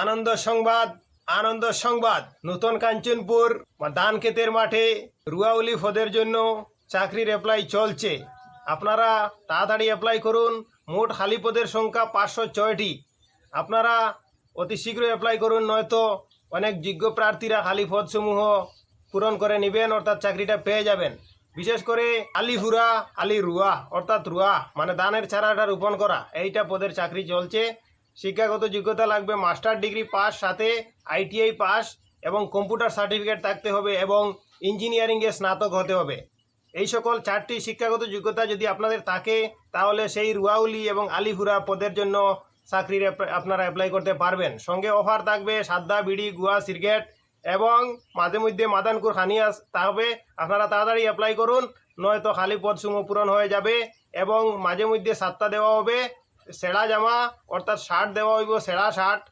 আনন্দ সংবাদ আনন্দ সংবাদ নতুন কাঞ্চনপুর ধান ক্ষেতের মাঠে রুয়াউলি পদের জন্য চাকরির অ্যাপ্লাই চলছে। আপনারা তাড়াতাড়ি অ্যাপ্লাই করুন। মোট খালি পদের সংখ্যা 506টি। আপনারা অতি শীঘ্রই অ্যাপ্লাই করুন, নয়তো অনেক যোগ্য প্রার্থীরা খালি পদসমূহ পূরণ করে নেবেন, অর্থাৎ চাকরিটা পেয়ে যাবেন। বিশেষ করে আলিহুরা আলি রুয়া অর্থাৎ রুয়া মানে ধানের চারাটা রোপণ করা, এইটা পদের চাকরি চলছে। শিক্ষাগত যোগ্যতা লাগবে মাস্টার ডিগ্রি পাস, সাথে আইটিআই পাস এবং কম্পিউটার সার্টিফিকেট থাকতে হবে এবং ইঞ্জিনিয়ারিংয়ে স্নাতক হতে হবে। এই সকল 4টি শিক্ষাগত যোগ্যতা যদি আপনাদের থাকে, তাহলে সেই রুয়াউলি এবং আলিহুরা পদের জন্য চাকরির আপনারা অ্যাপ্লাই করতে পারবেন। সঙ্গে অফার থাকবে সাদ্দা, বিড়ি, গুয়া, সিগারেট এবং মাঝে মধ্যে মাদানকুর হানিয়া থাকবে। আপনারা তাড়াতাড়ি অ্যাপ্লাই করুন, নয়তো খালি পদসমূহ পূরণ হয়ে যাবে। এবং মাঝে মধ্যে সাত্তা দেওয়া হবে, সেরা জামা অর্থাৎ শার্ট দেওয়া হইব, সেরা শার্ট